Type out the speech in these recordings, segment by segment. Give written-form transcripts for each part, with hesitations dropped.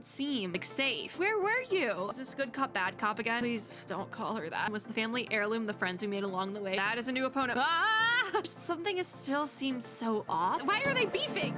doesn't seem like safe. Where were you? Is this good cop, bad cop again? Please don't call her that. Was the family heirloom the friends we made along the way? That is a new opponent. Ah! Something still seems so off. Why are they beefing?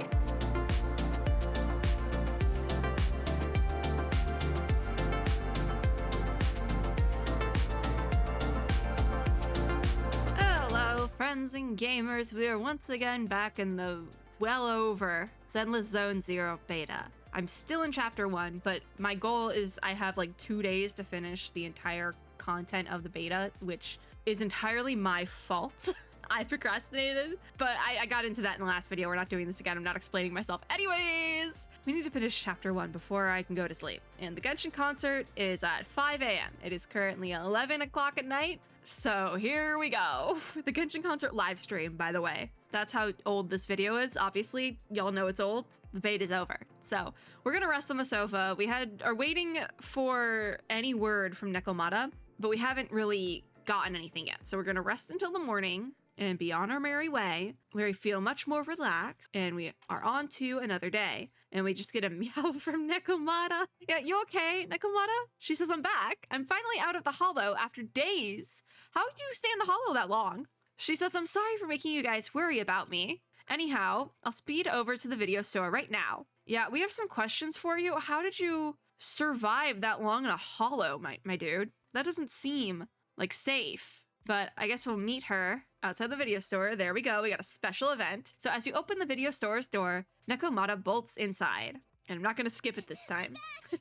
Hello, friends and gamers. We are once again back in the well over Zenless Zone 0 beta. I'm still in chapter 1, but my goal is I have like 2 days to finish the entire content of the beta, which is entirely my fault. I procrastinated, but I got into that in the last video. We're not doing this again. I'm not explaining myself. Anyways, we need to finish chapter 1 before I can go to sleep. And the Genshin concert is at 5 a.m. It is currently 11 o'clock at night. So here we go. The Genshin concert live stream, by the way. That's how old this video is. Obviously, y'all know it's old. The beta's over. So we're gonna rest on the sofa. We are waiting for any word from Nekomata, but we haven't really gotten anything yet. So we're gonna rest until the morning and be on our merry way, where we feel much more relaxed, and we are on to another day. And we just get a meow from Nekomata. Yeah, you okay, Nekomata? She says, I'm back. I'm finally out of the hollow after days. How did you stay in the hollow that long? She says, I'm sorry for making you guys worry about me. Anyhow, I'll speed over to the video store right now. Yeah, we have some questions for you. How did you survive that long in a hollow, my dude? That doesn't seem like safe, but I guess we'll meet her outside the video store. There we go. We got a special event. So as you open the video store's door, Nekomata bolts inside. And I'm not going to skip it this time.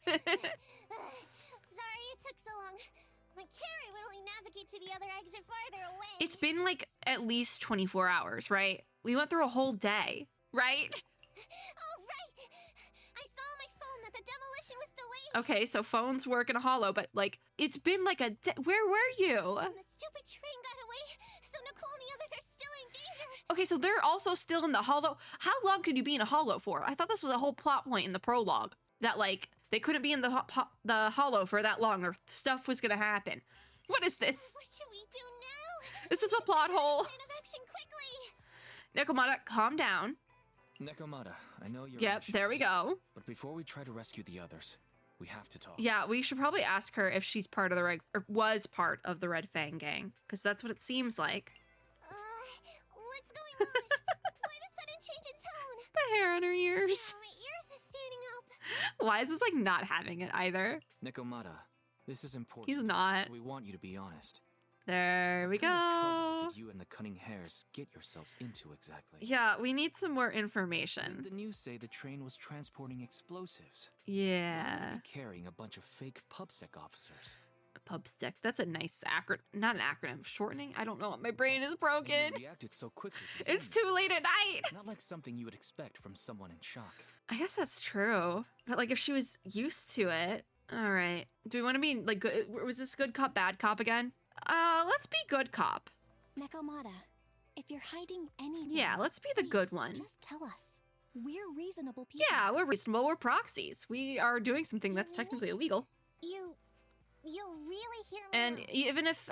Sorry it took so long. My carry would only navigate to the other exit farther away. It's been like at least 24 hours, right? We went through a whole day, right? Oh, right. I saw on my phone that the demolition was delayed. Okay, so phones work in a hollow, but like, it's been like a day. Where were you? And the stupid train got away, so Nicole and the others are still in danger. Okay, so they're also still in the hollow. How long could you be in a hollow for? I thought this was a whole plot point in the prologue, that like, they couldn't be in the hollow for that long or stuff was gonna happen. What is this? What should we do now? This is a plot hole. Plan of action quickly. Nekomata, calm down. Nekomata, I know you're Yep, anxious, there we go. But before we try to rescue the others, we have to talk. Yeah, we should probably ask her if she's part of the or was part of the Red Fang gang, because that's what it seems like. What's going on? Why the sudden change in tone? The hair on her ears. Now my ears are standing up. Why is this like not having it either? Nekomata, this is important. He's not. So we want you to be honest. There we What kind of go. trouble did you and the cunning hares get yourselves into exactly? Yeah, we need some more information. Did the news say the train was transporting explosives? Yeah. Carrying a bunch of fake PubSec officers. PubSec. That's a nice acronym. Not an acronym. Shortening? I don't know. My brain is broken. You reacted so quickly to It's them. too late at night. Not like something you would expect from someone in shock. I guess that's true. But like if she was used to it. All right. Do we want to be like good? Was this good cop, bad cop again? Let's be good cop. Nekomata, if you're hiding anything, Yeah, let's be the good one. Just tell us. We're reasonable people. Yeah, we're reasonable. We're proxies. We are doing something that's technically illegal. You'll really hear me And out. even if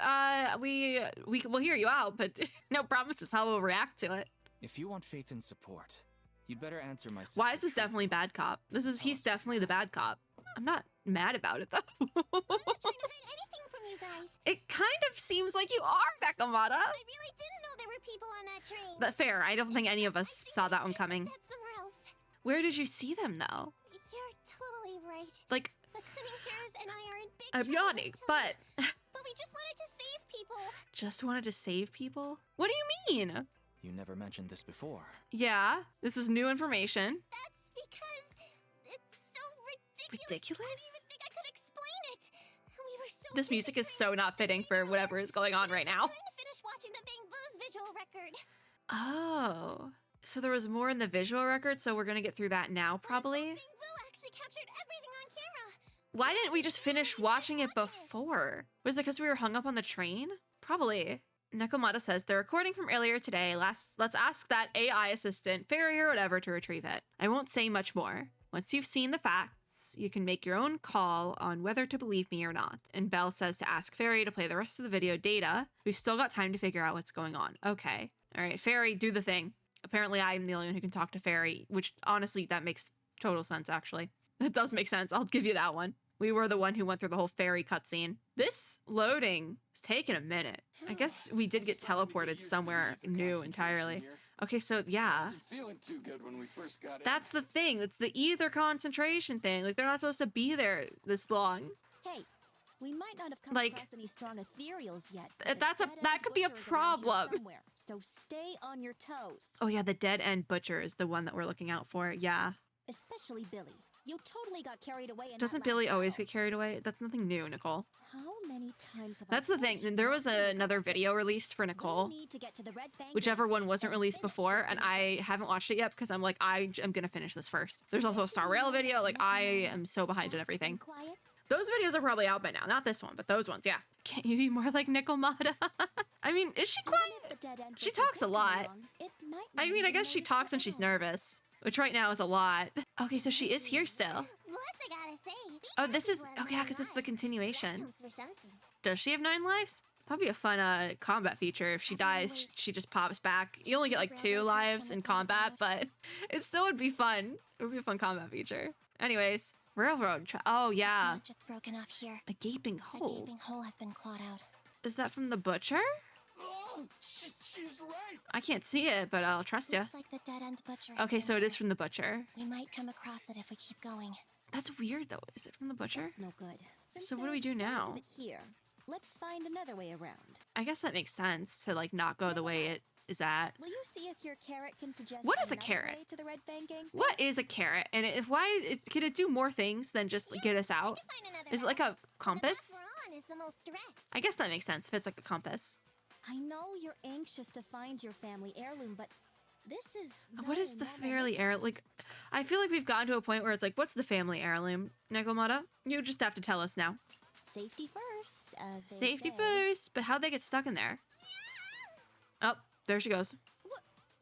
we will hear you out, but no promises how we'll react to it. If you want faith and support, you'd better answer my sister Why is this truthfully. definitely bad cop? He's definitely the bad cop. I'm not mad about it though. I'm not trying to hide anything from you guys. It kind of seems like you are, Nekomata. I really didn't know there were people on that train. But fair, I don't think any of us I think saw I that one just coming. said that somewhere else. Where did you see them though? You're totally right. Like, The cunning hares and I are in big I'm trouble yawning, this but time. But we just wanted to save people. just wanted to save people? What do you mean? You never mentioned this before. Yeah, this is new information. That's because it's so ridiculous. Ridiculous? I didn't even think I could explain it. We were so This busy music is trying so to not fitting for whatever is going on right now. Trying to finish watching the Bang Boo's visual record. Oh, so there was more in the visual record, so we're gonna get through that now, probably? Bang Boo actually captured everything on camera. Why didn't we just finish watching it before? Was it because we were hung up on the train? Probably. Nekomata says the recording from earlier today. Let's ask that AI assistant, fairy or whatever, to retrieve it. I won't say much more. Once you've seen the facts, you can make your own call on whether to believe me or not. And Belle says to ask Fairy to play the rest of the video data. We've still got time to figure out what's going on. Okay. All right, Fairy, do the thing. Apparently I'm the only one who can talk to Fairy, which honestly, that makes total sense, actually. That does make sense. I'll give you that one. We were the one who went through the whole fairy cutscene. This loading is taking a minute. I guess we did get teleported somewhere new entirely. Okay, so yeah. That's the thing. It's the ether concentration thing. Like, they're not supposed to be there this long. Hey, we might not have come Like, across any strong ethereals yet. but that dead-end could be a butcher is around here problem. somewhere, so stay on your toes. Oh yeah, the dead end butcher is the one that we're looking out for. Yeah. Especially Billy. You totally got carried away in that Doesn't last Billy always battle. get carried away? That's nothing new, Nicole. How many times have That's I the thing. told you There not was to look another like video this? released for We Nicole, need to get to the Red Fang whichever Games one first wasn't and released finish before, this and mission. I haven't watched it yet because I'm like, I am gonna finish this first. There's also a Star Rail video. Like, I am so behind in Fast and everything. quiet. Those videos are probably out by now. Not this one, but those ones, yeah. Can't you be more like Nikomata? I mean, is she Even if quiet? the dead-end She butcher talks did a come lot. along, it might I not mean, I even guess she notice talks the when she's battle. nervous, which right now is a lot. Okay, so she is here still. What's I gotta say? Oh, this is... People have Oh, yeah, 9 because this is the lives. continuation. That counts for something. Does she have 9 lives? That'd be a fun combat feature. If she dies, she just pops back. You only get like 2 lives in combat, but it still would be fun. It would be a fun combat feature. Anyways, railroad oh It's yeah, not just broken off here. a gaping The hole. gaping hole has been clawed out. Is that from the butcher? Oh, she's right. I can't see it, but I'll trust you. Looks like the dead-end butcher. has Okay, been so it here. is from the butcher. We might come across it if we keep going. That's weird though. Is it from the butcher? That's no good. Since So what do we there's do signs now? of it here, let's find another way around. I guess that makes sense to like not go the way it is at. Will you see if your carrot can suggest What is a another carrot? way to the Red Fang Gang's What base? is a carrot? And can it do more things than just get us out? Find another Is it like route. a The compass? path we're on is the most direct. I guess that makes sense if it's like a compass. I know you're anxious to find your family heirloom, but this is What not is a the normal family mission. heirloom? Like, I feel like we've gotten to a point where it's like, what's the family heirloom, Nekomata? You just have to tell us now. Safety first, as they Safety say. first. But how'd they get stuck in there? Oh, there she goes.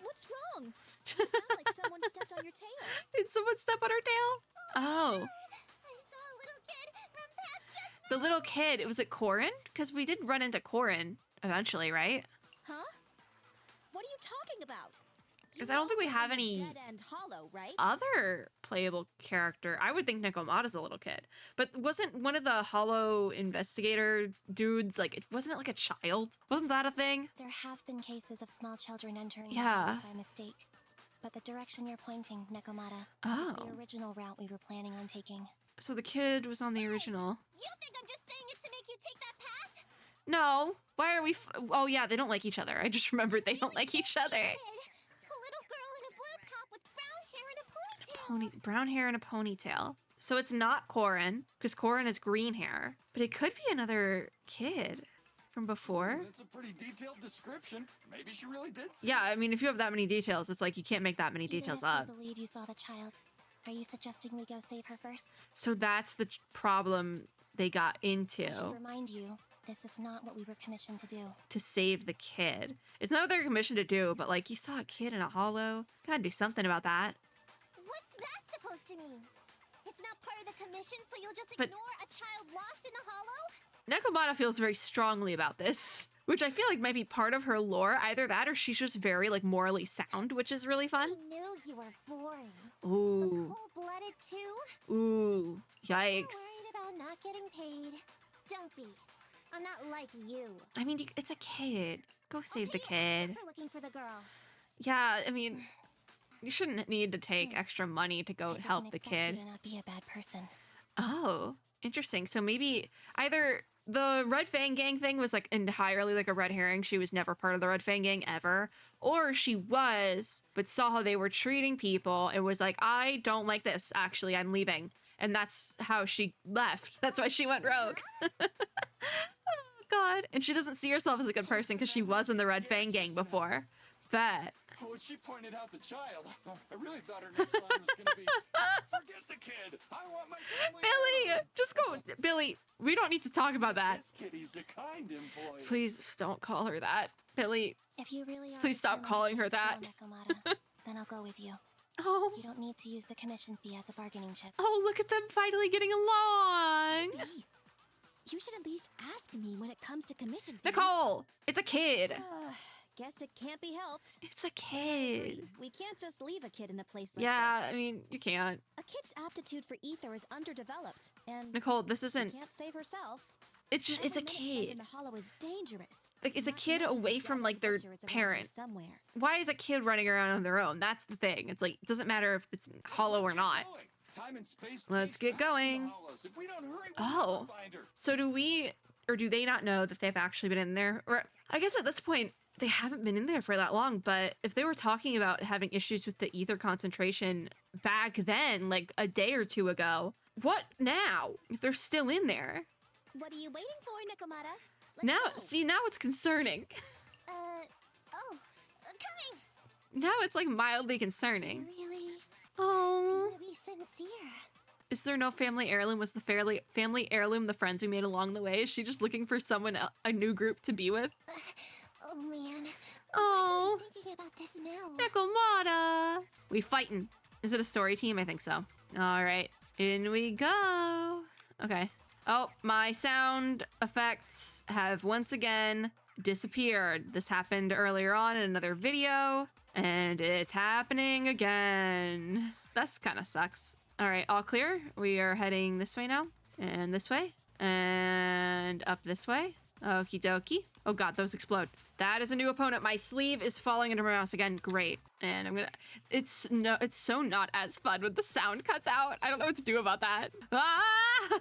What's wrong? You sound like someone stepped on your tail. Did someone step on her tail? Oh, I saw a little kid run past just the little kid. Was it Corin? Because we did run into Corin eventually, right? Huh? What are you talking about? 'Cause I don't think we have any Dead End Hollow, right? Other playable character. I would think Nekomata's a little kid. But wasn't one of the hollow investigator dudes, like, wasn't it like a child? Wasn't that a thing? There have been cases of small children entering the Yeah. hollows by mistake. But the direction you're pointing, Nekomata, is Oh. the original route we were planning on taking. So the kid was on the original. You think I'm just saying it to make you take that path? No. Why are we... oh, yeah, they don't like each other. I just remembered they don't like each other. Kid, a little girl in a blue top with brown hair and a ponytail. Brown hair and a ponytail. So it's not Corin, because Corin has green hair. But it could be another kid from before. That's a pretty detailed description. Maybe she really did. Yeah, I mean, if you have that many details, it's like you can't make that many details Even if up. you believe you saw the child, are you suggesting we go save her first? So that's the problem they got I should into, remind you, this is not what we were commissioned to do. to save the kid. It's not what they're commissioned to do, but like, you saw a kid in a hollow. Gotta do something about that. What's that supposed to mean? It's not part of the commission, so you'll just But- ignore a child lost in the hollow? Nekomata feels very strongly about this, which I feel like might be part of her lore. Either that or she's just very like morally sound, which is really I fun. knew you were boring. Ooh, Cold-blooded too? ooh, You're yikes. worried about not getting paid. Don't be. I'm not like you. I mean, it's a kid. Go save the Okay, kid. for looking for the girl. Yeah, I mean, you shouldn't need to take extra money to I go didn't help the expect kid. you to not be a bad person. Oh, interesting. So maybe either the Red Fang Gang thing was like entirely like a red herring. She was never part of the Red Fang Gang ever. Or she was, but saw how they were treating people and was like, I don't like this. Actually, I'm leaving. And that's how she left. That's why she went rogue. Oh, God. And she doesn't see herself as a good person because she was in the Red Fang Gang before. But Oh, she pointed out the child. I really thought her next line was gonna be, "Forget the kid. I want my family." Billy, heirloom." just go. Billy, we don't need to talk about that. This kitty's a kind employee. Please don't call her that. Billy, If you really are please stop determined to calling her save the that. girl, Nekomata, then I'll go with you. oh, You don't need to use the commission fee as a bargaining chip. oh, look at them finally getting along. Hey, you should at least ask me when it comes to commission fees. Nicole, it's a kid. Guess it can't be helped. It's a kid. We can't just leave a kid in a place like Yeah, this. I mean, you can't. A kid's aptitude for ether is underdeveloped, and Nicole, this she isn't... can't save herself. It's just, it's a Every minute spent kid. in the hollow is dangerous. Like, it's a Not to kid mention away the from, devil like, their butcher is around here parent. somewhere. Why is a kid running around on their own? That's the thing. It's like, it doesn't matter if it's hollow or not. Time and space Let's change get fast in the going. hollows. If we don't hurry, we'll Oh. never find her. So do we, or do they not know that they've actually been in there? Or I guess at this point, they haven't been in there for that long, but if they were talking about having issues with the ether concentration back then, like a day or two ago, what now? If they're still in there? What are you waiting for, Nikomata? Let's Now, go. see, now it's concerning. Coming! Now it's like mildly concerning. Really Oh. seem to be sincere. Is there no family heirloom? Was the family heirloom the friends we made along the way? Is she just looking for someone, a new group to be with? Oh man. Oh, Why am I thinking about this now? Nekomata. We fighting. Is it a story team? I think so. All right, in we go. Okay. Oh, my sound effects have once again disappeared. This happened earlier on in another video, and it's happening again. This kind of sucks. All right, all clear. We are heading this way now, and this way, and up this way. Okie dokie. Oh god, those explode. That is a new opponent. My sleeve is falling into my mouse again. Great. And I'm gonna... It's so not as fun when the sound cuts out. I don't know what to do about that. Ah!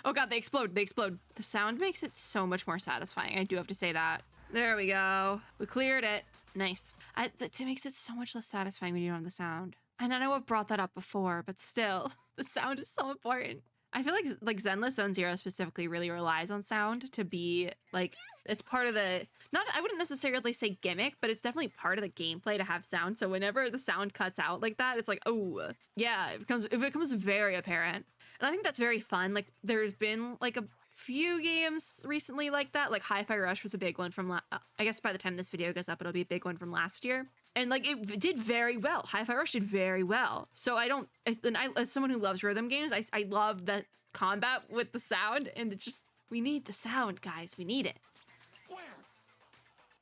Oh god, they explode. They explode. The sound makes it so much more satisfying. I do have to say that. There we go. We cleared it. Nice. It makes it so much less satisfying when you don't have the sound. And I know I've brought that up before, but still, the sound is so important. I feel like Zenless Zone Zero specifically really relies on sound to be like, it's part of the, not, I wouldn't necessarily say gimmick, but it's definitely part of the gameplay to have sound. So whenever the sound cuts out like that, it's like, oh yeah, it becomes very apparent. And I think that's very fun. Like there's been like a few games recently like that. Like Hi-Fi Rush was a big one from, I guess by the time this video goes up, it'll be a big one from last year. And like it did very well. Hi-Fi Rush did very well. So as someone who loves rhythm games, I love the combat with the sound, and it just, we need the sound, guys. We need it.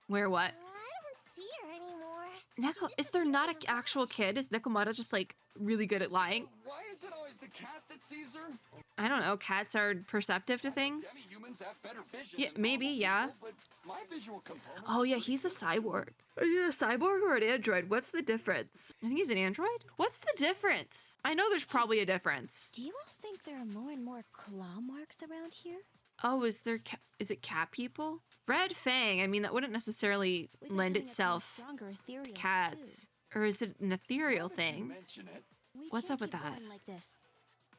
Where what? I don't see her anymore. Neko, is there not an actual kid? Is Nekomata just like really good at lying? Why is it always the cat that sees her? I don't know. Cats are perceptive to things. Demi-humans have better vision Yeah, than maybe, normal yeah. people, but my visual components Oh yeah, are he's a pretty good. cyborg. Are you a cyborg or an android? What's the difference? I think he's an android. What's the difference? I know there's probably a difference. Do you all think there are more and more claw marks around here? Oh, is it cat people? Red Fang. I mean, that wouldn't necessarily We've been lend coming upon itself stronger to ethereals, cats. Or is it an ethereal Now that you thing? mention it, too. We What's can't up with keep that? going like this.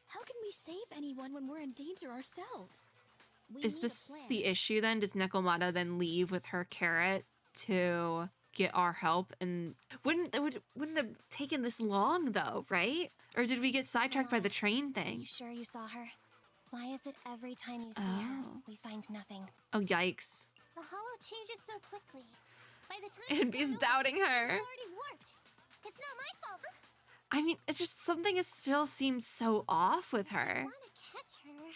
How can we save anyone when we're in danger ourselves? We Is need a this plan. the issue then? Does Nekomata then leave with her carrot to get our help? And wouldn't have taken this long though, right? Or did we get sidetracked by the train Are thing? you sure you saw her? Why is it every time you see her, Oh. we find nothing? Oh, yikes. The hollow changes so quickly. By the time And he's doubting her. it's already warped. It's not my fault. I mean, it just, something still seems so off with I her. want to catch her.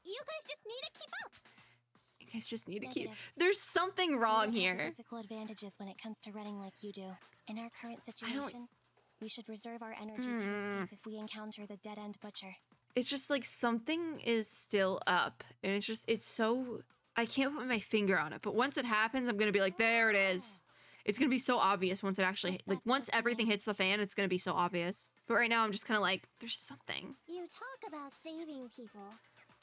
You guys just need to keep up. You guys just need to keep, Negative. there's something We wrong don't have the here. physical advantages when it comes to running like you do. In our current situation, we should reserve our energy to escape if we encounter the dead-end butcher. It's just like something is still up. And it's so, I can't put my finger on it. But once it happens, I'm going to be like, there it is. It's going to be so obvious once it actually, What's like that once supposed to everything mean? hits the fan, it's going to be so obvious. But right now I'm just kind of like, there's something. You talk about saving people,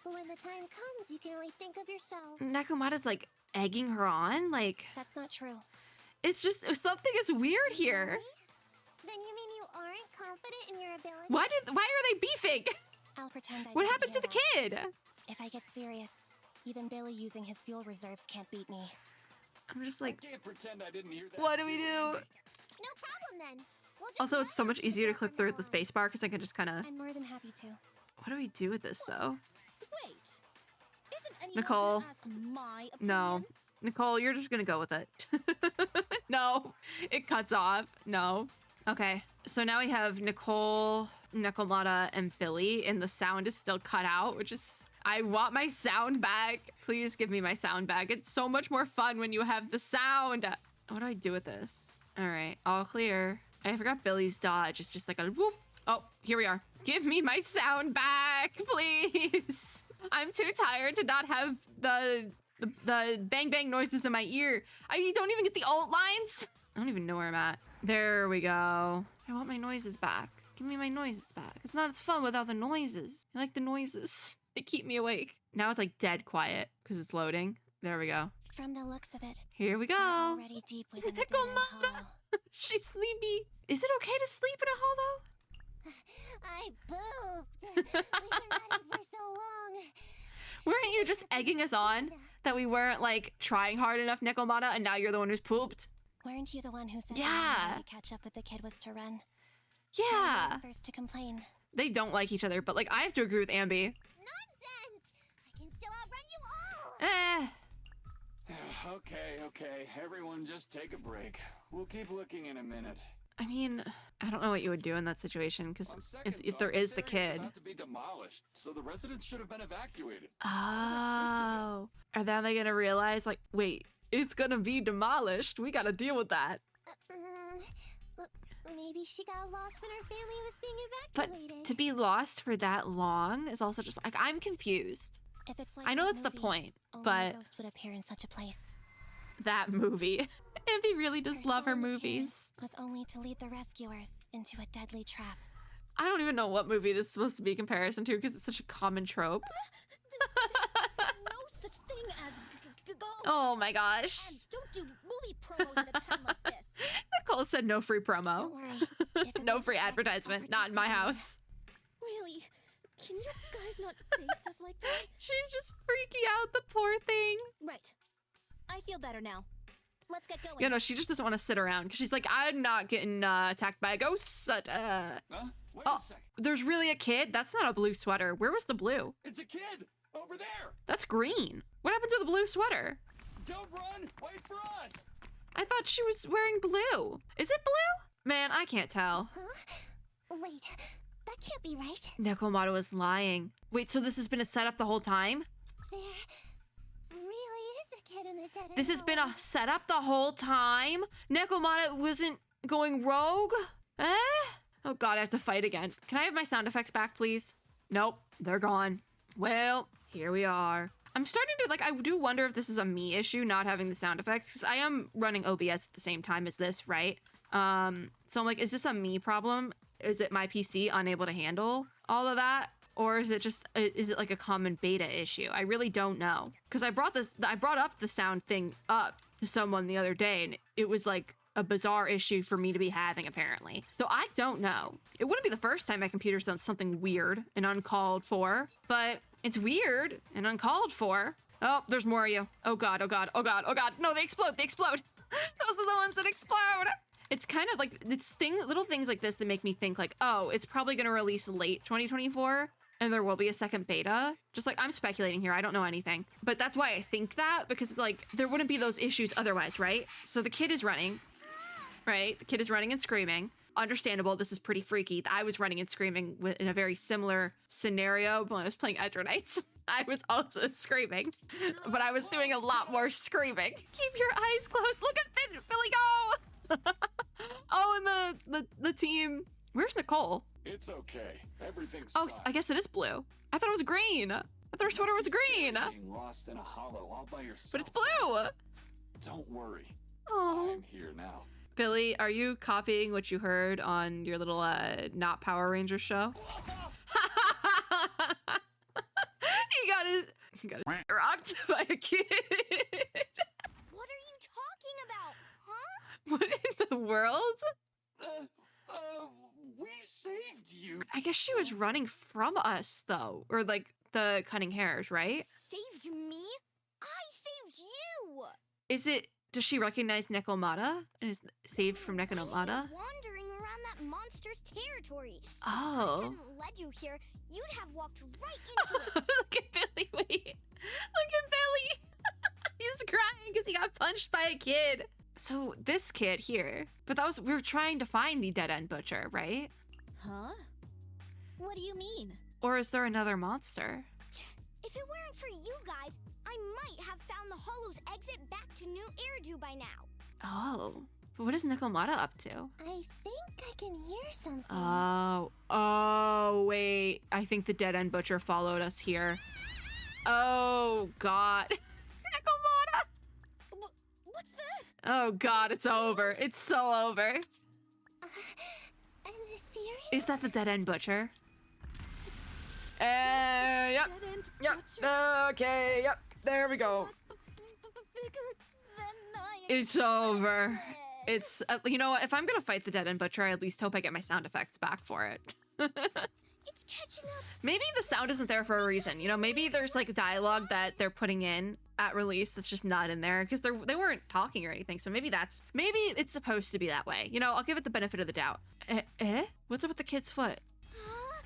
but when the time comes, you can only think of yourselves. Nekomata's like egging her on. Like, That's not true. it's just, something is weird here. Really? Then you mean you aren't confident in your ability? Why are they beefing? I'll pretend I What didn't happened to hear the that. kid? If I get serious, even Billy using his fuel reserves can't beat me. I'm just I like, can't pretend I didn't hear that. what do we too, do? Andy. No problem then. We'll just Also, it's so run much after the easier to girl click from through now the on. space bar because I can just kind of, I'm more than happy to. what do we do with this though? Wait. Isn't anyone Nicole. gonna ask my opinion? No. Nicole, you're just gonna go with it. No, it cuts off. No. Okay, so now we have Nicole, Nekomata, and Billy, and the sound is still cut out, which is, I want my sound back. Please give me my sound back. It's so much more fun when you have the sound. What do I do with this? All right, all clear. I forgot Billy's dodge. It's just like a whoop. Oh, here we are. Give me my sound back, please. I'm too tired to not have the bang bang noises in my ear. I don't even get the alt lines. I don't even know where I'm at. There we go. I want my noises back. Give me my noises back. It's not as fun without the noises. I like the noises. They keep me awake. Now it's like dead quiet because it's loading. There we go. From the looks of it, Here we go. already deep within a dead-end hollow. She's sleepy. Is it okay to sleep in a hollow? I pooped. We've been running for so long. Weren't you just egging us on that we weren't like trying hard enough, Nekomata, and now you're the one who's pooped? Weren't you the one who said Yeah. the only way to catch up with the kid was to run? Yeah. You were the first to complain. They don't like each other, but like I have to agree with Ambi. Nonsense! I can still outrun you all. Okay. Everyone just take a break. We'll keep looking in a minute. I mean, I don't know what you would do in that situation because On second if there thought, is the this area's kid. about to be demolished, so the residents should have been evacuated. Oh. Are then they gonna realize like, wait, it's gonna be demolished. We gotta deal with that. Maybe she got lost when her family was being But evacuated. to be lost for that long is also just like, I'm confused. If it's like I know that that's the movie, point, only but a ghost would appear in such a place. that movie. Ambi really does Her love her sole movies. appearance was only to lead the rescuers into a deadly trap. I don't even know what movie this is supposed to be a comparison to because it's such a common trope. No such thing as ghosts. Oh my gosh. And don't do movie promos at a time like this. Nicole said no free promo. Don't worry. If it No leads free to X, I'll advertisement. Not in my protect you. house. Really? Can you guys not say stuff like that? She's just freaking out, the poor thing. Right. I feel better now. Let's get going. You know, she just doesn't want to sit around because she's like, I'm not getting attacked by a ghost. Huh? Wait Oh, a second. there's really a kid? That's not a blue sweater. Where was the blue? It's a kid! Over there! That's green. What happened to the blue sweater? Don't run! Wait for us! I thought she was wearing blue. Is it blue? Man, I can't tell. Wait, that can't be right. Nekomata was lying. Wait, so this has been a setup the whole time? There really is a kid in the dead This has been a setup the whole time? Nekomata wasn't going rogue? Eh? Oh god, I have to fight again. Can I have my sound effects back, please? Nope, they're gone. Well, here we are. I'm starting to, like, I do wonder if this is a me issue, not having the sound effects, because I am running OBS at the same time as this, right? So I'm like, is this a me problem? Is it my PC unable to handle all of that? Or is it just, is it like a common beta issue? I really don't know. Because I brought up the sound thing up to someone the other day, and it was like a bizarre issue for me to be having, apparently. So I don't know. It wouldn't be the first time my computer's done something weird and uncalled for, but it's weird and uncalled for. Oh, there's more of you. Oh god, oh god, oh god, oh god. No, they explode, they explode. Those are the ones that explode. It's kind of like, it's little things like this that make me think like, oh, it's probably gonna release late 2024 and there will be a second beta. Just like, I'm speculating here, I don't know anything. But that's why I think that, because like, there wouldn't be those issues otherwise, right? So the kid is running, right? The kid is running and screaming. Understandable, this is pretty freaky. I was running and screaming in a very similar scenario when I was playing Edronites. I was also screaming, but I was doing a lot more screaming. Keep your eyes closed. Look at Billy go! Oh, and the team. Where's Nicole? It's okay. Everything's Oh, fine. I guess it is blue. I thought it was green. I thought her sweater was green. Being lost in a hollow all by yourself. But it's blue. Don't worry. Oh. I'm here now. Billy, are you copying what you heard on your little not Power Rangers show? He got rocked by a kid. What are you talking about, huh? What in the world? We saved you. I guess she was running from us though, or like the cutting hairs, right? Saved me? I saved you! Is it? Does she recognize Nekomata and is saved from I was Nekomata? wandering around that monster's territory. If I Oh. hadn't led you here, you'd have walked right into it. Look at Billy, wait. Look at Billy. He's crying because he got punched by a kid. So this kid here, but we were trying to find the dead end butcher, right? Huh? What do you mean? Or is there another monster? If If it weren't for you guys, I might have found the Hollow's exit back to New ERIDU by now. Oh. But what is Nikomata up to? I think I can hear something. Oh, wait. I think the Dead End Butcher followed us here. Oh, God. Nikomata! What's that? Oh, God, it's over. It's so over. An ethereal? Is that the Dead End Butcher? Yep. Dead end Yep. butcher? Okay, yep. There we go. Bigger than I It's over. It's, you know what? If I'm gonna fight the Dead End Butcher, I at least hope I get my sound effects back for it. It's catching up. Maybe the sound isn't there for a reason. You know, maybe there's like dialogue that they're putting in at release that's just not in there because they weren't talking or anything. So maybe it's supposed to be that way. You know, I'll give it the benefit of the doubt. What's up with the kid's foot? Huh?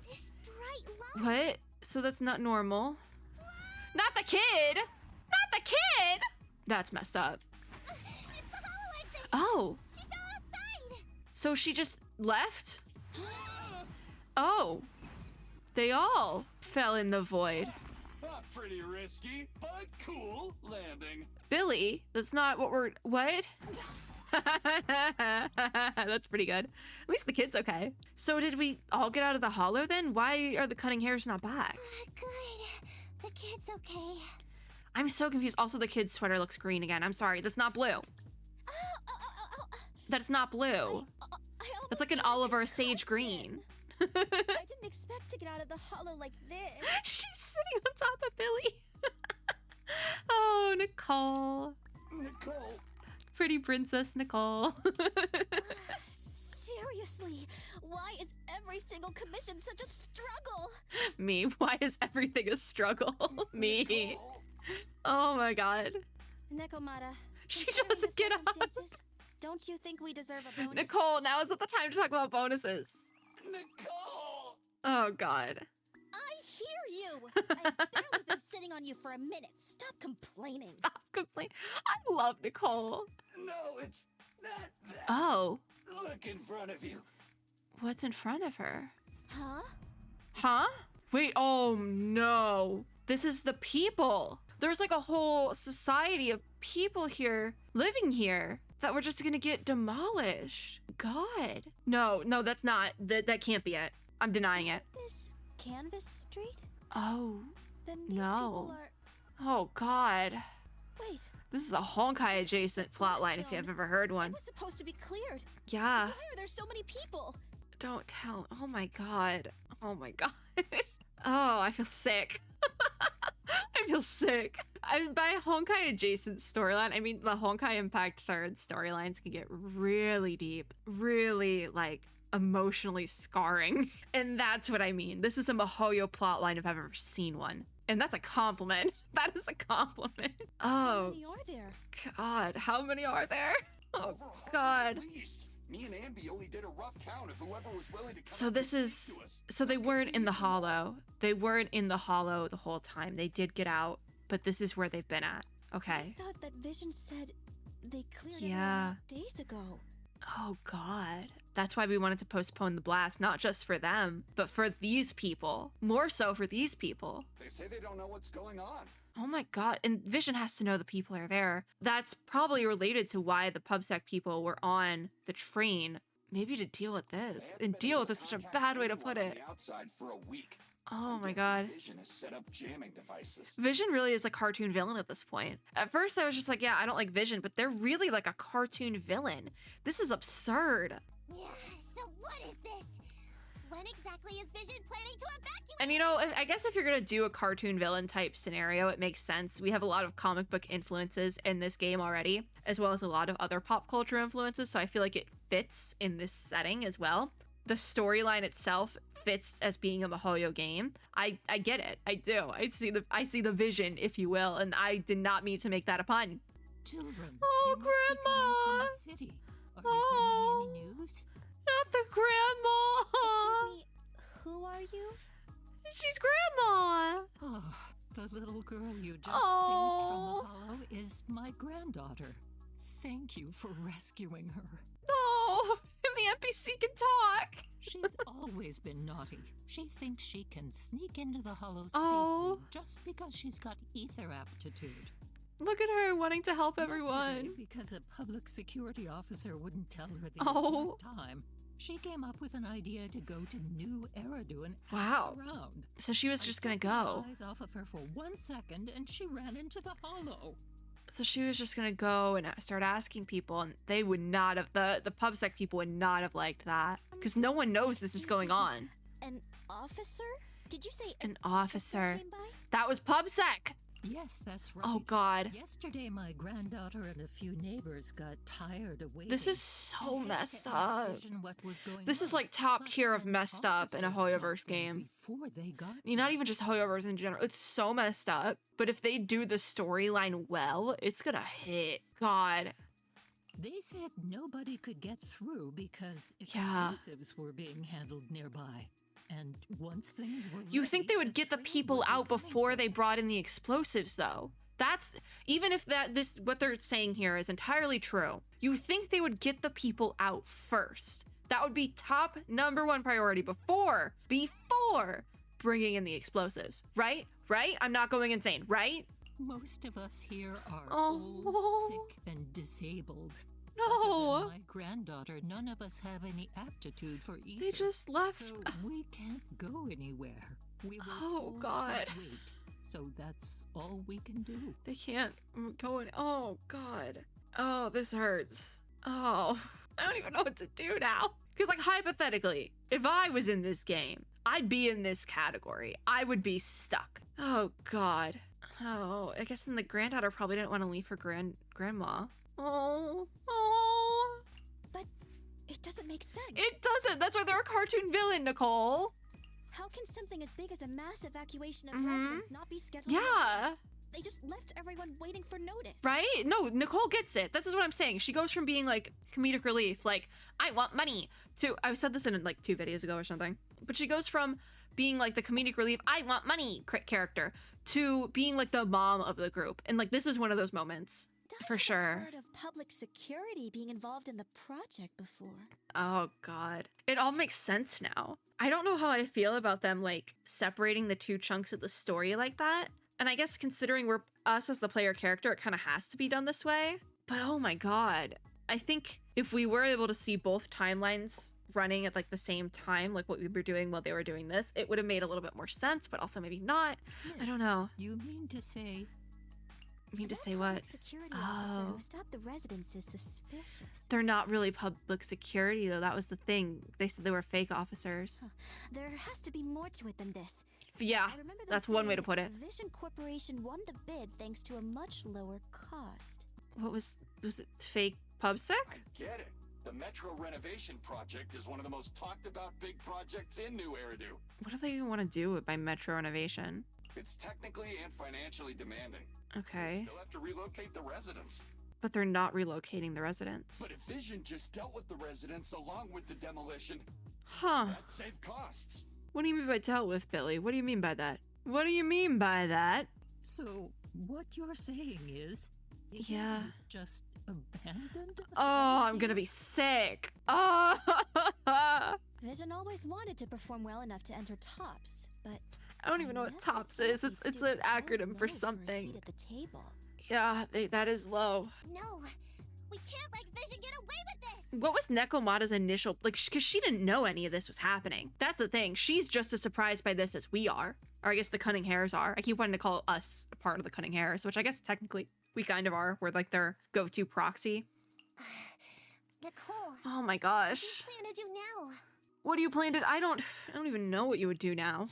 This bright light. What? So that's not normal. Not the kid! Not the kid! That's messed up. It's the Hollow exit. Oh, She fell outside. so she just left? Oh, they all fell in the void. Pretty risky, but cool landing. Billy, that's not what we're, what? That's pretty good. At least the kid's okay. So did we all get out of the hollow then? Why are the cutting hairs not back? Good. The kid's okay. I'm so confused. Also, the kid's sweater looks green again. I'm sorry, that's not blue. That's not blue. That's like an Oliver Sage green. I didn't expect to get out of the hollow like this. She's sitting on top of Billy. Oh, Nicole. Nicole. Pretty princess Nicole. Seriously, why is every single commission such a struggle? Me. Why is everything a struggle? Me. Nicole. Oh my god. Nekomata, She considering doesn't the get up. circumstances, don't you think we deserve a bonus? Nicole, now is not the time to talk about bonuses. Nicole. Oh god. I hear you! I've barely been sitting on you for a minute. Stop complaining. Stop complaining. I love Nicole. No, it's not that. Oh. Look in front of you. What's in front of her? Huh? Huh? Wait, oh no. This is the people. There's like a whole society of people here living here that we're just gonna get demolished. God. No, that's not. That can't be it. I'm denying it. This Canvas Street? Oh. Then these No. people are... Oh God. Wait, This is a Honkai adjacent plotline if A.L.I.S.O.N. you've ever heard it one. was supposed to be cleared. Yeah. Why are there so many people? Don't tell. Oh my god. Oh my god. Oh, I feel sick. I feel sick. I mean, by Honkai adjacent storyline, I mean the Honkai Impact third storylines can get really deep, really like emotionally scarring. And that's what I mean. This is a MiHoYo plotline if I've ever seen one. And that's a compliment. That is a compliment. How Oh many are there? god, how many are there? Oh Over 100 god. At least. Me and Ambi only did a rough count of whoever was willing to come So up this and is, speak to us. so they What weren't could in we the do more? hollow. They weren't in the hollow the whole time. They did get out, but this is where they've been at. Okay. I thought that Vision said they cleared Yeah. everyone days ago. Oh god. That's why we wanted to postpone the blast, not just for them, but for these people. More so for these people. They say they don't know what's going on. Oh my god. And Vision has to know the people are there. That's probably related to why the PubSec people were on the train. Maybe to deal with They this. haven't And been deal able with is to such a contact bad way to anyone put on it. the outside for a week. Oh I'm my guessing god. Vision has set up jamming devices. Vision really is a cartoon villain at this point. At first I was just like, yeah, I don't like Vision, but they're really like a cartoon villain. This is absurd. Yeah, so what is this? When exactly is Vision planning to evacuate? And you know, I guess if you're gonna do a cartoon villain type scenario, it makes sense. We have a lot of comic book influences in this game already, as well as a lot of other pop culture influences, so I feel like it fits in this setting as well. The storyline itself fits as being a MiHoYo game. I get it. I do. I see the vision, if you will, and I did not mean to make that a pun. Children, Oh, you must be coming Grandma! from the city. Are Oh. you bringing any news? Not the grandma! Excuse me, who are you? She's grandma! Oh, the little girl you just Oh. saved from the hollow is my granddaughter. Thank you for rescuing her. Oh, and the he can talk. She's always been naughty. She thinks she can sneak into the hollows Oh. safely just because she's got ether aptitude. Look at her wanting to help Yesterday, everyone. because a public security officer wouldn't tell her the Oh. exact time, she came up with an idea to go to New ERIDU and Wow. ask around. So she was I just gonna took my go. eyes off of her for 1 second, and she ran into the hollow. So she was just gonna go and start asking people, and they would not have, the PubSec people would not have liked that. Because no one knows this is going on. An officer? Did you say An officer. came by? That was PubSec! Yes, that's right. Oh god. Yesterday, my granddaughter and a few neighbors got tired of waiting. This is so and had to messed ask up. Vision what was going This is on. like top But tier of an messed up in a officer stopped Hoyoverse them game. Before they got I mean, not even just Hoyoverse in general. It's so messed up. But if they do the storyline well, it's gonna hit. God. They said nobody could get through because Yeah. explosives were being handled nearby. And once things were You think ready, they would get the train people would be out coming before for they us. brought in the explosives, though. That's even if what they're saying here is entirely true. You think they would get the people out first. That would be top #1 priority before bringing in the explosives, right? Right? I'm not going insane, right? Most of us here are Oh. old, sick, and disabled. Other No. than my granddaughter, none of us have any aptitude for either. They just left. So we can't go anywhere. We were Oh, told God. to wait. So that's all we can do. They can't go in. Oh, God. Oh, this hurts. Oh, I don't even know what to do now. Because, like, hypothetically, if I was in this game, I'd be in this category. I would be stuck. Oh, God. Oh, I guess then the granddaughter probably didn't want to leave her grandma. Oh. But it doesn't make sense. It doesn't. That's why they're a cartoon villain, Nicole. How can something as big as a mass evacuation of Mhm. residents not be scheduled? in Yeah. advance? They just left everyone waiting for notice. Right? No, Nicole gets it. This is what I'm saying. She goes from being like comedic relief, like, I want money, to, I said this in like 2 videos ago or something, but she goes from being like the comedic relief, I want money character, to being like the mom of the group. And like, this is one of those moments. I For haven't sure. heard of public security being involved in the project before. Oh, God. It all makes sense now. I don't know how I feel about them like separating the 2 chunks of the story like that. And I guess considering we're us as the player character, it kind of has to be done this way. But oh my God. I think if we were able to see both timelines running at like the same time, like what we were doing while they were doing this, it would have made a little bit more sense, but also maybe not. I don't know. You mean to say I mean to That say public what? security officer Oh. who stopped the residents is suspicious. They're not really public security though. That was the thing. They said they were fake officers. There has to be more to it than this. Yeah, I remember them that's one way to saying put it. Vision Corporation won the bid thanks to a much lower cost. What was it fake PubSec? Get it. The Metro renovation project is one of the most talked about big projects in New ERIDU. What do they even want to do by Metro Innovation? It's technically and financially demanding. They Okay. still have to relocate the residents. But they're not relocating the residents. But if Vision just dealt with the residents along with the demolition, Huh. that'd save costs. What do you mean by dealt with, Billy? What do you mean by that? What do you mean by that? so? What you're saying is, Yeah. Is just abandoned us Oh, all I'm gonna here? be sick. Oh. I Vision always wanted to perform well enough to enter TOPS, but don't even know what never TOPS thought is. they'd It's stoop an so acronym low for a something. seat at the table. Yeah, that is low. No, we can't let Vision get away with this. What was Nekomata's initial, like, because she didn't know any of this was happening. That's the thing. She's just as surprised by this as we are. Or I guess the Cunning Hares are. I keep wanting to call us a part of the Cunning Hares, which I guess technically we kind of are. We're like their go-to proxy. Nicole, Oh my what gosh. do you plan to do now? What do you plan to, I don't even know what you would do now.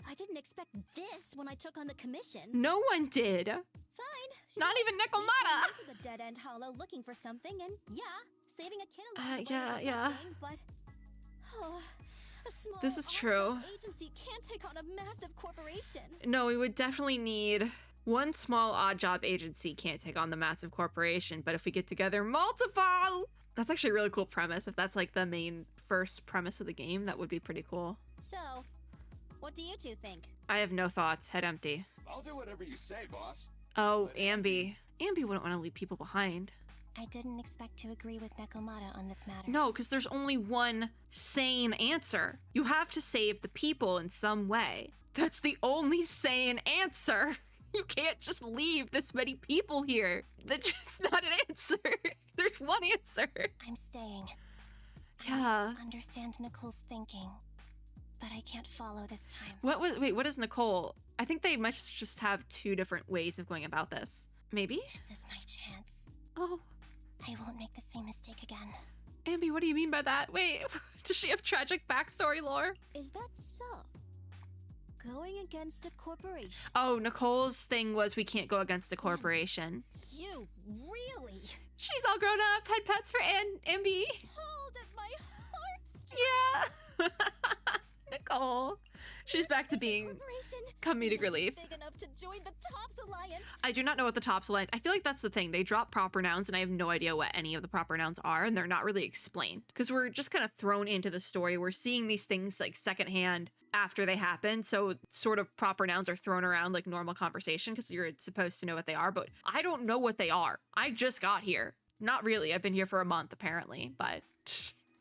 I didn't expect this when I took on the commission. No one did. Fine. Not sure. even We Nekomata. came into the dead-end hollow looking for something, and yeah, saving a kid along the way yeah, is yeah. one thing, but a small This is odd true. job agency can't take on a massive corporation. No, we would definitely need one small odd job agency can't take on the massive corporation, but if we get together multiple, that's actually a really cool premise. If that's like the main first premise of the game, that would be pretty cool. So, what do you two think? I have no thoughts, head empty. I'll do whatever you say, boss. Oh, Ambi. Ambi wouldn't want to leave people behind. I didn't expect to agree with Nekomata on this matter. No, because there's only one sane answer. You have to save the people in some way. That's the only sane answer. You can't just leave this many people here. That's just not an answer. There's one answer. I'm staying. Yeah. I understand Nicole's thinking, but I can't follow this time. What is Nicole? I think they must just have two different ways of going about this. Maybe? This is my chance. Oh. I won't make the same mistake again. Ambi, what do you mean by that? Wait, does she have tragic backstory lore? Is that so? Going against a corporation? Oh, Nicole's thing was we can't go against a corporation. You really? She's all grown up, had pets for Ambi. Hold at my heartstrings. Yeah. Nicole. She's back to being comedic relief. Big enough to join the Tops Alliance. I do not know what the Tops Alliance. I feel like that's the thing. They drop proper nouns, and I have no idea what any of the proper nouns are, and they're not really explained because we're just kind of thrown into the story. We're seeing these things like secondhand after they happen, so sort of proper nouns are thrown around like normal conversation because you're supposed to know what they are, but I don't know what they are. I just got here. Not really. I've been here for a month apparently, but.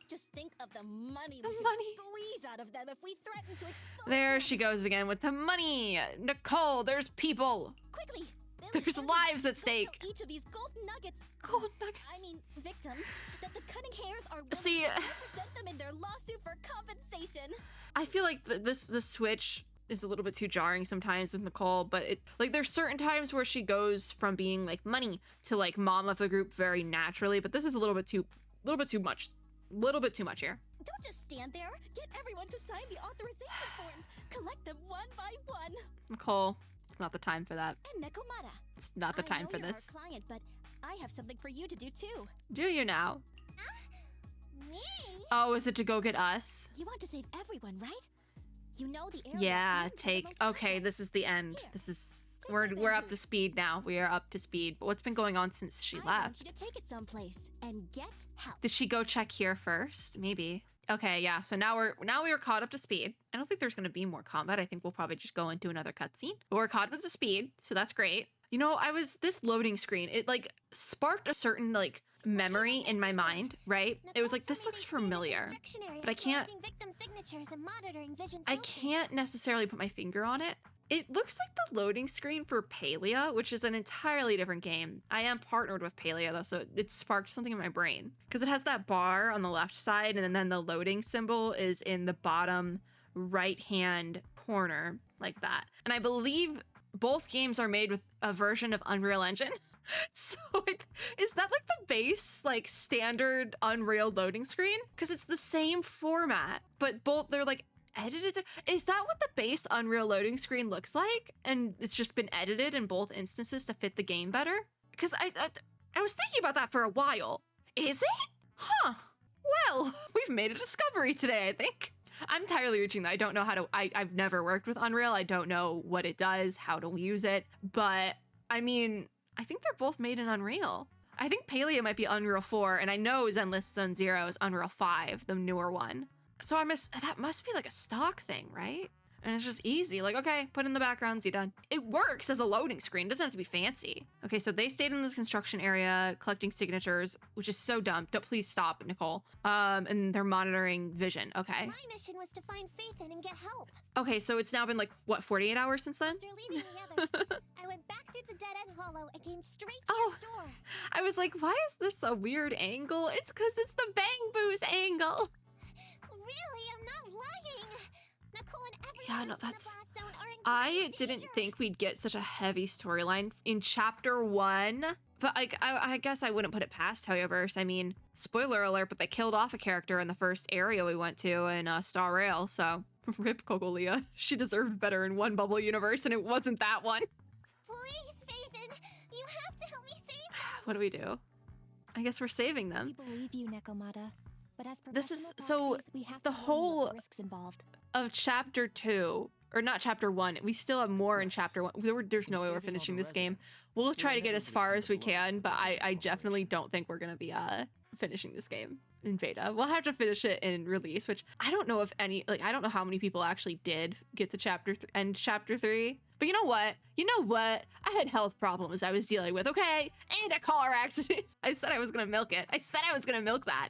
Just think of the money The we money. could squeeze out of them if we threaten to expose There them. she goes again with the money. Nicole, there's people. Quickly, Billy, There's Evans, lives at go stake. tell each of these gold nuggets, Gold nuggets. I mean victims, that the cunning hairs are willing See, to represent them in their lawsuit for compensation. I feel like this switch is a little bit too jarring sometimes with Nicole, but it like there's certain times where she goes from being like money to like mom of the group very naturally, but this is a little bit too much. Little bit too much here. Don't just stand there. Get everyone to sign the authorization forms. Collect them one by one. Nicole, it's not the time for that. And Nekomata. It's not the I time know for you're this. Our client, but I have something for you to do too. Do you now? Me? Oh, is it to go get us? You want to save everyone, right? You know the area. Yeah, and take. most Okay, projects. this is the end. Here, This is take we're my we're up bamboo. to speed now. We are up to speed. But what's been going on since she I want left? you to take it someplace and get help. Did she go check here first? Maybe. Okay, yeah. So now we are caught up to speed. I don't think there's gonna be more combat. I think we'll probably just go into another cutscene. But we're caught up to speed, so that's great. You know, this loading screen, it like sparked a certain like memory in my mind, right? It was like, this looks familiar, but I can't Victim signatures and monitoring vision I filters. can't necessarily put my finger on it. It looks like the loading screen for Palia, which is an entirely different game. I am partnered with Palia though, so it sparked something in my brain. Because it has that bar on the left side, and then the loading symbol is in the bottom right-hand corner, like that. And I believe both games are made with a version of Unreal Engine. So is that like the base, like standard Unreal loading screen? Because it's the same format, but they're like edited. Is that what the base Unreal loading screen looks like? And it's just been edited in both instances to fit the game better? Because I was thinking about that for a while. Is it? Huh. Well, we've made a discovery today, I think. I'm entirely reaching that. I don't know how to, I've never worked with Unreal. I don't know what it does, how to use it. But I mean, I think they're both made in Unreal. I think Palia might be Unreal 4, and I know Zenless Zone 0 is Unreal 5, the newer one. So that must be like a stock thing, right? And it's just easy. Like, okay, put in the backgrounds, you're done. It works as a loading screen. It doesn't have to be fancy. Okay, so they stayed in this construction area collecting signatures, which is so dumb. Don't please stop, Nicole. And they're monitoring vision. Okay. My mission was to find Faithin and get help. Okay, so it's now been like, what, 48 hours since then? After leaving the others, I went back through the dead-end hollow and came straight to Oh. your store. I was like, why is this a weird angle? It's because it's the Bang Boos angle. Really, I'm not lying. Nicole and everyone Yeah, no, else in the that's- blast zone are in I grave didn't danger. think we'd get such a heavy storyline in chapter 1, but I guess I wouldn't put it past Hoyoverse. I mean, spoiler alert, but they killed off a character in the first area we went to in Star Rail, so rip Kogolia. She deserved better in one bubble universe, and it wasn't that one. Please, Faithin, you have to help me save them. What do we do? I guess we're saving We them. believe you, Nekomata. But as This is- professional so proxies, we have the to warn you of whole- the risks involved. Of chapter 2, or not chapter 1, we still have more in chapter 1. There's no way we're finishing this game. We'll try to get as far as we can, but I definitely don't think we're gonna be finishing this game in beta. We'll have to finish it in release, which I don't know if any, like, I don't know how many people actually did get to chapter 3. But you know what? I had health problems I was dealing with, okay? And a car accident. I said I was gonna milk it. I said I was gonna milk that.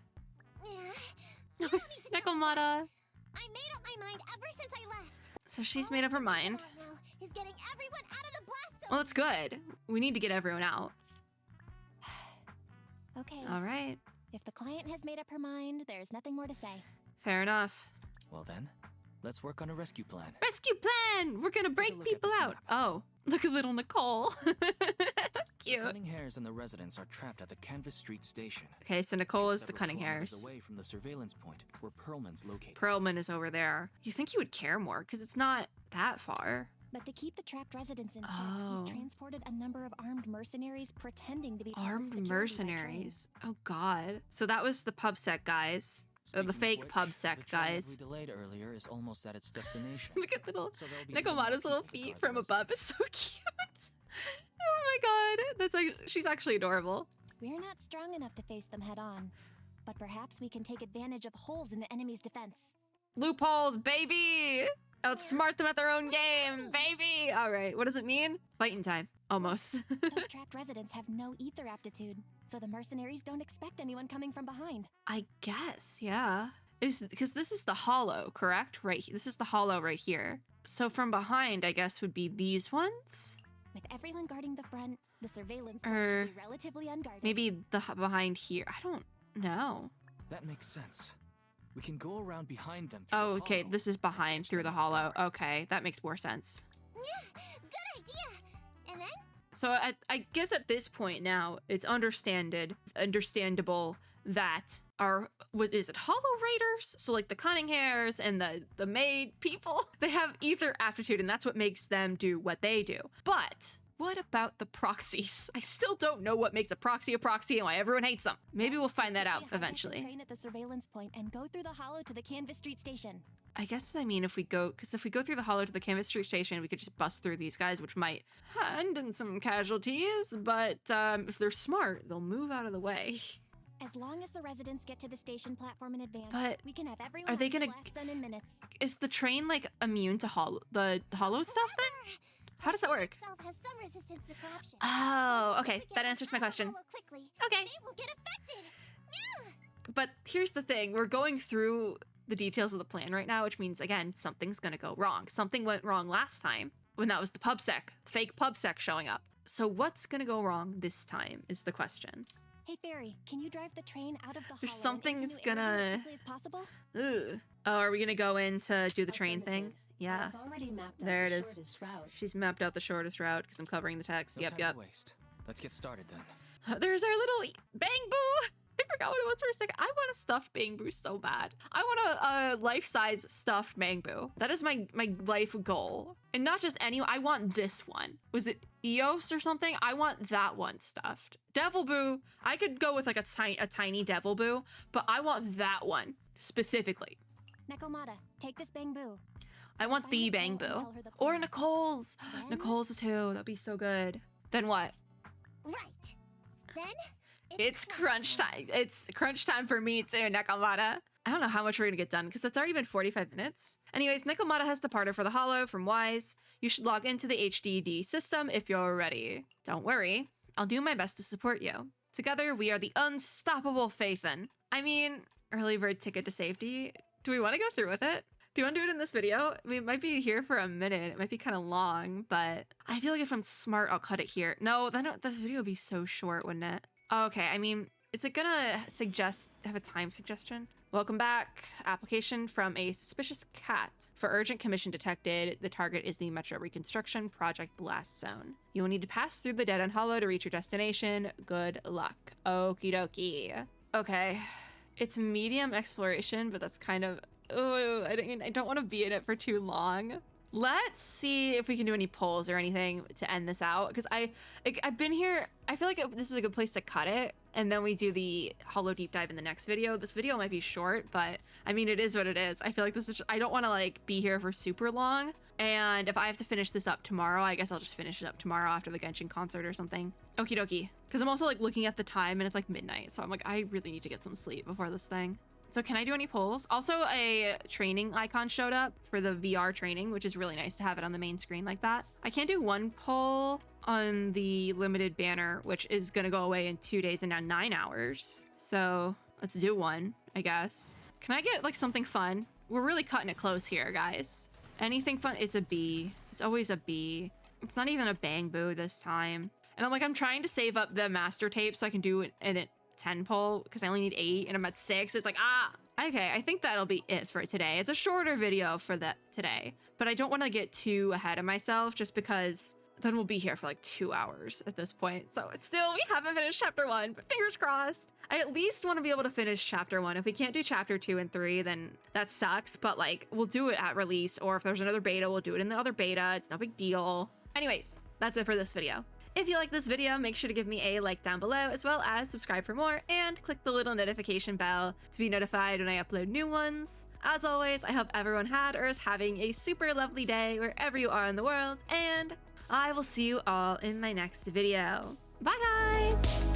Yeah. Nekomata. I made up my mind ever since I left. So she's made up her mind. Now is getting everyone out of the blast zone. Well, that's good. We need to get everyone out. Okay. All right. If the client has made up her mind, there's nothing more to say. Fair enough. Well then, let's work on a rescue plan. Rescue plan! We're gonna break look at people this out. map. Oh, look at little Nicole. Cute. The cunning hares and the residents are trapped at the Canvas Street station. Okay, so Nicole Just is the several cunning kilometers hares. away from the surveillance point where Pearlman's located. Pearlman is over there. You think you would care more, because it's not that far. But to keep the trapped residents in check, Oh. he's transported a number of armed mercenaries pretending to be part of Armed security by train. mercenaries. Oh god. So that was the PubSec guys. Or the Speaking of fake which, PubSec the train that guys. we delayed earlier is almost at its destination. Look at little So there'll be even more Nekomata's little people to feet guard from the above is so cute. Oh my god. That's like, she's actually adorable. We're not strong enough to face them head on, but perhaps we can take advantage of holes in the enemy's defense. Loopholes, baby! Outsmart them at their own game, baby! Alright, what does it mean? Fighting time. Almost. Those trapped residents have no ether aptitude, so the mercenaries don't expect anyone coming from behind. I guess, yeah. Because this is the hollow, correct? Right, this is the hollow right here. So from behind, I guess, would be these ones? With everyone guarding the front, the surveillance Or should be relatively unguarded. Maybe the behind here. I don't know. That makes sense. We can go around behind them. Oh, okay, this is behind through the hollow. Okay, that makes more sense. Yeah, good idea. And then? So I guess at this point now, it's understandable that is it hollow raiders? So like the cunning hares and the maid people, they have ether aptitude and that's what makes them do what they do. But what about the proxies? I still don't know what makes a proxy and why everyone hates them. Maybe we'll find that out They hijack the eventually. train at the surveillance point and go through the hollow to the Canvas Street station. I guess, I mean, if we go through the hollow to the Canvas Street station, we could just bust through these guys, which might end in some casualties, but if they're smart, they'll move out of the way. As long as the residents get to the station platform in advance, But we can have everyone are they on the gonna- blast zone in minutes. Is the train, like, immune to the hollow stuff then? How does that work? Itself has some resistance to corruption. Oh, If okay, we get that them answers my out of the question. hollow quickly, Okay. they will get affected. Yeah. But here's the thing, we're going through the details of the plan right now, which means, again, something's gonna go wrong. Something went wrong last time when that was the PubSec, fake PubSec showing up. So what's gonna go wrong this time is the question. Hey Fairy, can you drive the train out of the hollow There's and something's into New Eridu gonna- as quickly as possible? Ugh. Oh, are we gonna go in to do the train thing? Yeah. I've already mapped out There the it is. shortest route. She's mapped out the shortest route because I'm covering the text. No Yep, time yep. to waste. Let's get started then. There's our little Bang Boo! I forgot what it was for a second. I want a stuffed Bang Boo so bad. I want a life-size stuffed Bang Boo. That is my life goal. And not just any, I want this one. Was it Eos or something? I want that one stuffed. Devil Boo, I could go with like a tiny Devil Boo, but I want that one specifically. Nekomata, take this bamboo. I want Find the Nicole Bang and Boo. tell her the Or plan. Nicole's. Then- Nicole's too. That'd be so good. Then what? Right. Then It's crunch time. It's crunch time for me too, Nekomata. I don't know how much we're gonna get done because it's already been 45 minutes. Anyways, Nekomata has departed for the Hollow from Wise. You should log into the HDD system if you're ready. Don't worry, I'll do my best to support you. Together, we are the unstoppable Phaethon. I mean, early bird ticket to safety. Do we want to go through with it? Do you want to do it in this video? I mean, it might be here for a minute. It might be kind of long, but I feel like if I'm smart, I'll cut it here. No, then the video would be so short, wouldn't it? Okay, I mean, is it gonna have a time suggestion? Welcome back. Application from a suspicious cat. For urgent commission detected, the target is the Metro Reconstruction Project Blast Zone. You will need to pass through the Dead End Hollow to reach your destination. Good luck. Okie dokie. Okay. It's medium exploration, but that's kind of... Oh, I don't want to be in it for too long. Let's see if we can do any polls or anything to end this out, because I've been here. I feel like this is a good place to cut it, and then we do the Hollow deep dive in the next video. This video might be short, but I mean, it is what it is. I feel like this is, I don't want to like be here for super long, and if I have to finish this up tomorrow, I guess I'll just finish it up tomorrow after the Genshin concert or something. Okie dokie. Because I'm also like looking at the time and it's like midnight, so I'm like, I really need to get some sleep before this thing. So can I do any polls? Also, a training icon showed up for the VR training, which is really nice to have it on the main screen like that. I can do one poll on the limited banner, which is gonna go away in 2 days and now 9 hours. So let's do one, I guess. Can I get like something fun? We're really cutting it close here, guys. Anything fun? It's a B. It's always a B. It's not even a bang boo this time. And I'm trying to save up the master tape so I can do it in a 10 poll because I only need 8 and I'm at 6. It's like, okay, I think that'll be it for today. It's a shorter video for that today, but I don't want to get too ahead of myself just because then we'll be here for like 2 hours at this point. So still, we haven't finished chapter 1, but fingers crossed. I at least want to be able to finish chapter 1. If we can't do chapter 2 and 3, then that sucks, but like we'll do it at release, or if there's another beta, we'll do it in the other beta. It's no big deal. Anyways, that's it for this video. If you like this video, make sure to give me a like down below, as well as subscribe for more and click the little notification bell to be notified when I upload new ones. As always, I hope everyone had or is having a super lovely day wherever you are in the world, and I will see you all in my next video. Bye guys!